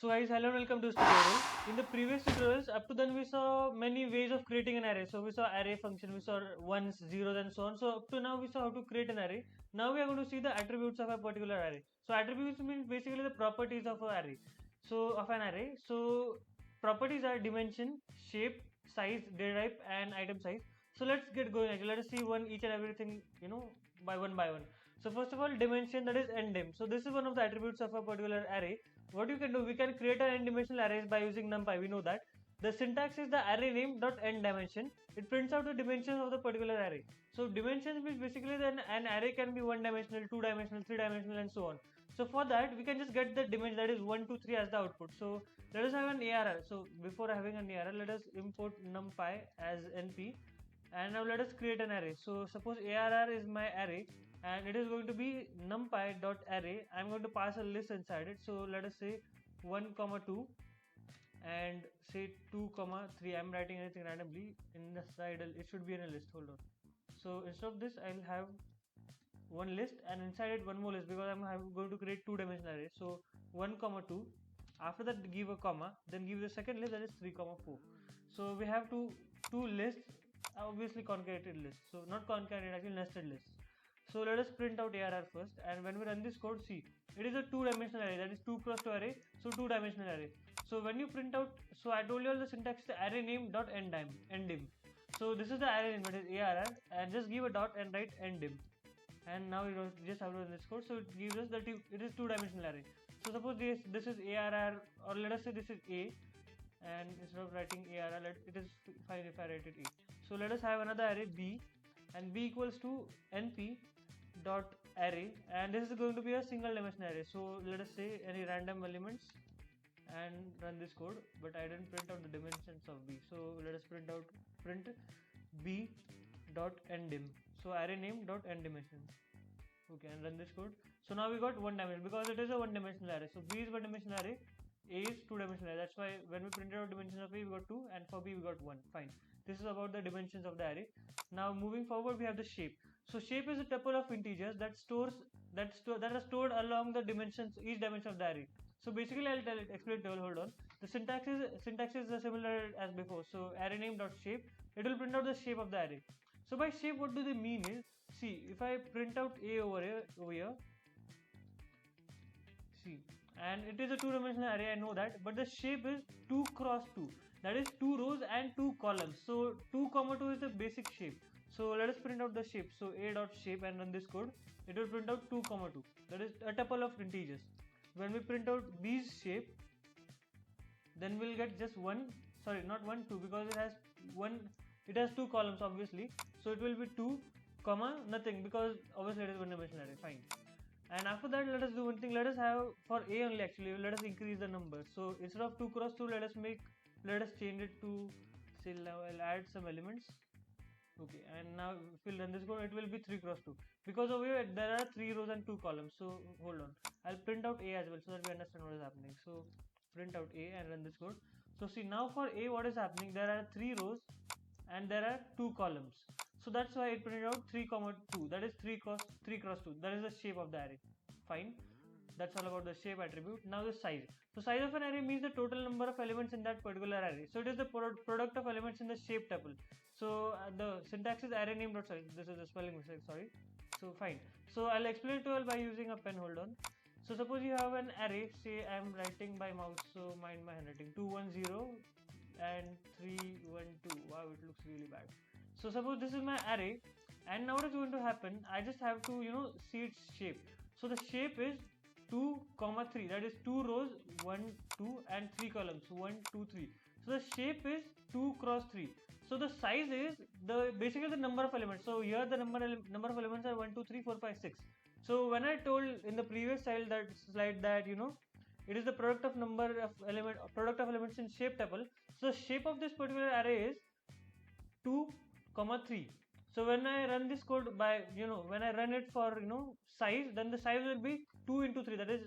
So guys, hello and welcome to this tutorial. In the previous tutorials, up to then we saw many ways of creating an array. So we saw array function, we saw ones, zeros and so on. So up to now we saw how to create an array. Now we are going to see the attributes of a particular array. So attributes means basically the properties of an array. So properties are dimension, shape, size, data type and item size. So let's get going. Actually, let us see one each and everything, by one by one. So first of all, dimension, that is ndim. So this is one of the attributes of a particular array. What you can do, we can create an n-dimensional arrays by using numpy. We know that. The syntax is the array name dot n dimension. It prints out the dimensions of the particular array. So dimensions means basically then an array can be one dimensional, two dimensional, three dimensional, and so on. So for that, we can just get the dimension, that is 1, 2, 3 as the output. So let us have an ARR. So before having an ARR, let us import numpy as np, and now let us create an array. So suppose ARR is my array and it is going to be numpy dot array. I'm going to pass a list inside it. So let us say 1 comma 2 and say 2 comma 3. I'm writing anything randomly inside it should be in a list. Hold on. So instead of this, I'll have one list and inside it one more list, because I'm going to create two-dimensional array. So 1 comma 2, after that give a comma, then give the second list, that is 3 comma 4. So we have two lists, obviously concatenated lists. So not concatenated, actually nested lists. So let us print out ARR first, and when we run this code, see, it is a two-dimensional array, that is 2 cross 2 array, so two-dimensional array. So when you print out, so I told you all the syntax is the array name dot ndim. So this is the array name, that is ARR, and just give a dot and write ndim. And now you just have to run this code. So it gives us that it is two-dimensional array. So suppose this is ARR, or let us say this is A, and instead of writing ARR, it is fine if I write it A. So let us have another array B, and B equals to np dot array, and this is going to be a single dimensional array. So let us say any random elements and run this code, but I didn't print out the dimensions of B. So let us print B dot ndim. So array name dot n dimension. Okay, and run this code. So now we got one dimension, because it is a one dimensional array. So B is one dimensional array, A is two dimensional array. That's why when we printed out dimensions of A, we got 2, and for B we got 1. Fine. This is about the dimensions of the array. Now moving forward, we have the shape. So shape is a tuple of integers that are stored along the dimensions, each dimension of the array. So basically, I'll explain it. Hold on. The syntax is similar as before. So array name dot shape, it will print out the shape of the array. So by shape, what do they mean is, see, if I print out A over here, see, and it is a two-dimensional array, I know that, but the shape is 2 cross 2, that is 2 rows and 2 columns. So 2 comma 2 is the basic shape. So let us print out the shape. So a dot shape, and run this code, it will print out 2 comma 2, that is a tuple of integers. When we print out B's shape, then we'll get just one, sorry, not 1 2, because it has 2 columns obviously. So it will be 2 comma nothing, because obviously it is one dimensional array. Fine. And after that, let us do one thing. Let us have for A only, actually let us increase the number. So instead of 2 cross 2, let us change it to, say, I'll add some elements. Okay, and now if we run this code, it will be 3 cross 2, because over here there are 3 rows and 2 columns. So hold on, I'll print out A as well, so that we understand what is happening. So print out A and run this code. So see, now for A, what is happening, there are 3 rows and there are 2 columns. So that's why it printed out 3 comma 2, that is 3 cross 2, that is the shape of the array. Fine, that's all about the shape attribute. Now the size. So size of an array means the total number of elements in that particular array. So it is the product of elements in the shape tuple. So the syntax is array name dot size. This is a spelling mistake, sorry. So fine. So I'll explain it to you all by using a pen. Hold on. So suppose you have an array. Say I'm writing by mouse, so mind my handwriting. 210 and 312. Wow, it looks really bad. So suppose this is my array, and now what is going to happen? I just have to see its shape. So the shape is 2 comma 3, that is 2 rows, 1 2 and 3 columns, 1 2 3. So the shape is 2 cross 3. So the size is basically the number of elements. So here the number of elements are 1 2 3 4 5 6. So when I told in the previous slide that it is the product of elements in shape tuple. So the shape of this particular array is 2 comma 3. So when I run this code by when I run it for size, then the size will be 2 into 3, that is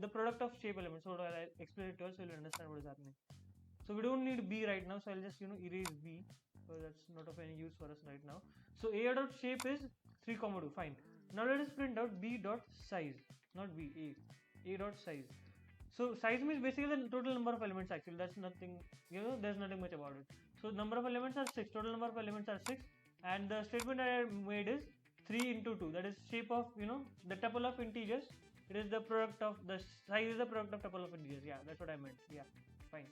the product of shape elements. So I'll explain it to you so you'll understand what is happening. So we don't need B right now, so I'll just erase B, because that's not of any use for us right now. So A dot shape is 3 comma 2. Fine. Now let us print out B dot size, not B, A dot size. So size means basically the total number of elements actually. That's nothing, there's nothing much about it. So number of elements are 6. Total number of elements are 6. And the statement that I made is 3 into 2. That is shape of, the tuple of integers. It is the product of, the size is the product of tuple of integers. Yeah, that's what I meant. Yeah, fine.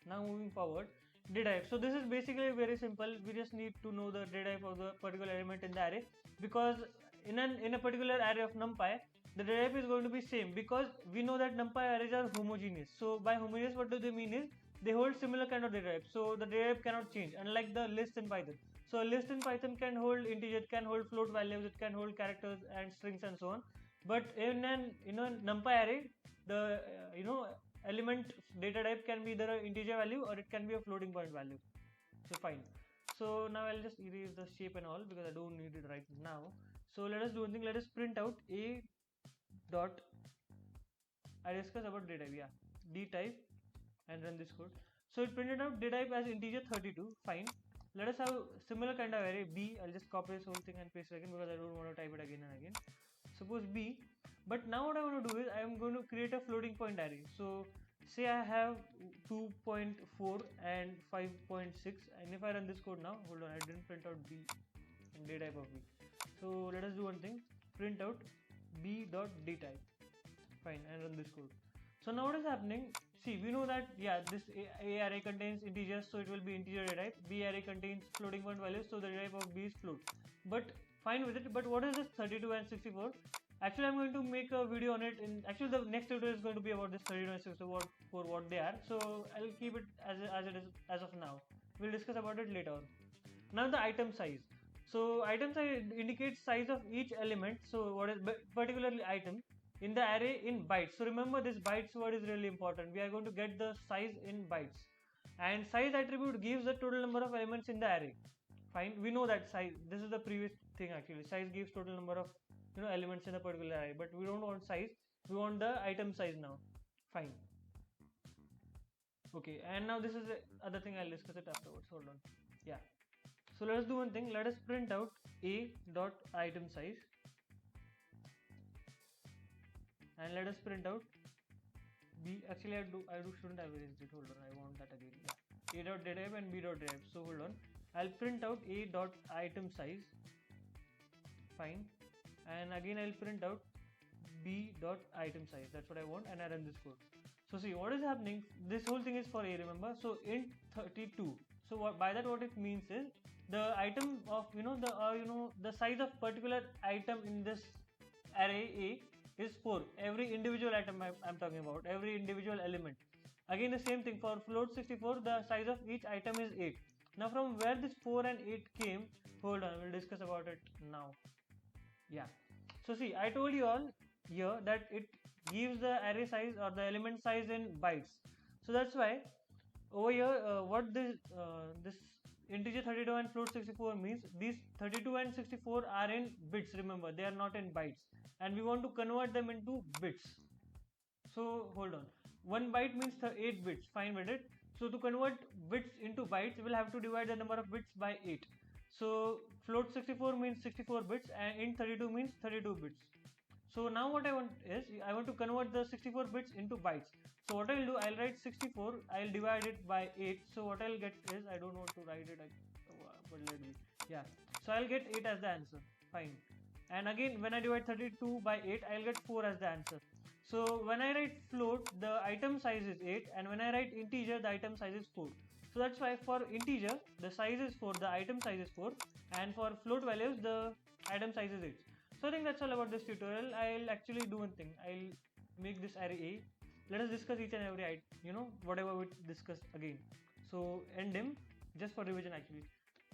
Now moving forward, derive. So this is basically very simple. We just need to know the derive of the particular element in the array, because in a particular array of numpy, the derive is going to be same, because we know that numpy arrays are homogeneous. So by homogeneous, what do they mean is they hold similar kind of derive. So the derive cannot change, unlike the list in Python. So a list in Python can hold integer, it can hold float values, it can hold characters and strings and so on. But in an numpy array, the element data type can be either an integer value or it can be a floating point value. So fine. So now I'll just erase the shape and all because I don't need it right now. So let us do one thing. Let us print out a dot. I discuss about data type. Yeah, d type, and run this code. So it printed out data type as integer 32. Fine. Let us have similar kind of array b. I'll just copy this whole thing and paste it again because I don't want to type it again and again. Suppose b, but now what I want to do is I am going to create a floating point array. So say I have 2.4 and 5.6, and if I run this code now, hold on, I didn't print out b and data type of b. So let us do one thing, print out b dot data type. Fine, and run this code. So now what is happening? See, we know that this A array contains integers, so it will be integer data type. B array contains floating point values, so the data type of b is float. But fine with it. But what is this 32 and 64? Actually, I'm going to make a video on it. Actually, the next tutorial is going to be about this 32 and 64 for what they are. So I'll keep it as it is as of now. We'll discuss about it later on. Now the item size. So item size indicates size of each element. So what is particularly item in the array in bytes. So remember, this bytes word is really important. We are going to get the size in bytes, and size attribute gives the total number of elements in the array. Fine, we know that size. This is the previous thing actually. Size gives total number of elements in a particular array, but we don't want size. We want the item size now. Fine. Okay, and now this is the other thing. I'll discuss it afterwards. Hold on. Yeah. So let us do one thing. Let us print out a dot item size, and let us print out b. Actually, I shouldn't have erased it. Hold on, I want that again. Yeah. A dot derive and b dot derive. So hold on, I'll print out a dot item size. Fine, and again I'll print out b dot item size. That's what I want, and I run this code. So see what is happening. This whole thing is for a. Remember, so int 32. So by that what it means is the item of the size of particular item in this array a is 4. Every individual item I'm talking about, every individual element. Again the same thing for float 64, the size of each item is 8. Now from where this 4 and 8 came, hold on, we'll discuss about it now. Yeah. So see, I told you all here that it gives the array size or the element size in bytes. So that's why over here what this integer 32 and float 64 means, these 32 and 64 are in bits. Remember, they are not in bytes, and we want to convert them into bits. So hold on, 1 byte means 8 bits. Fine with it. So to convert bits into bytes, we'll have to divide the number of bits by 8. So float 64 means 64 bits and int 32 means 32 bits. So now what I want is I want to convert the 64 bits into bytes. So what I'll do, I'll write 64, I'll divide it by 8. So what I'll get is, I don't want to write it, but let me. Yeah. So I'll get 8 as the answer. Fine. And again, when I divide 32 by 8, I'll get 4 as the answer. So when I write float, the item size is 8, and when I write integer, the item size is 4. So that's why for integer, the size is 4, the item size is 4, and for float values, the item size is 8. So I think that's all about this tutorial. I'll actually do one thing. I'll make this array A. Let us discuss each and every item, whatever we discuss again. So endim, just for revision actually.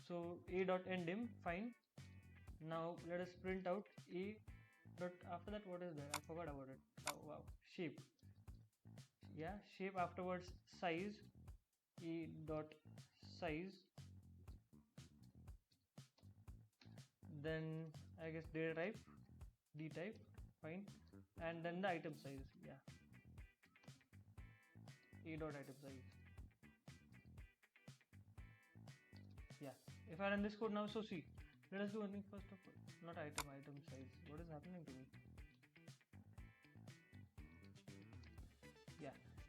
So a dot endim, fine. Now let us print out a dot. After that, what is there? I forgot about it. Oh wow, shape. Yeah, shape. Afterwards, size. A dot size. Then I guess data type, d type, fine, and then the item size. Yeah, a dot item size. Yeah, if I run this code now, so see, let us do one thing first of all. Not item size. What is happening to me?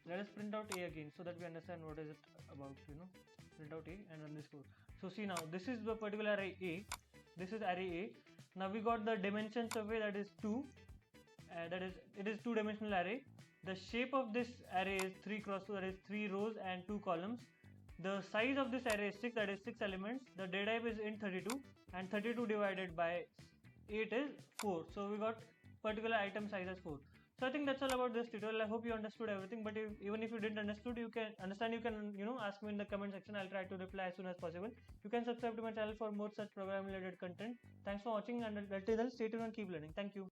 let us print out A again so that we understand what is it about, print out A and run this code. So see, now this is the particular array A, this is array A. Now we got the dimensions of A, that is 2, it is 2-dimensional array. The shape of this array is 3 cross 2, that is 3 rows and 2 columns. The size of this array is 6, that is 6 elements. The data type is int32, and 32 divided by 8 is 4. So we got particular item size as 4. So I think that's all about this tutorial. I hope you understood everything, but even if you didn't understood, you can ask me in the comment section. I'll try to reply as soon as possible. You can subscribe to my channel for more such program related content. Thanks for watching, and until then, stay tuned and keep learning. Thank you.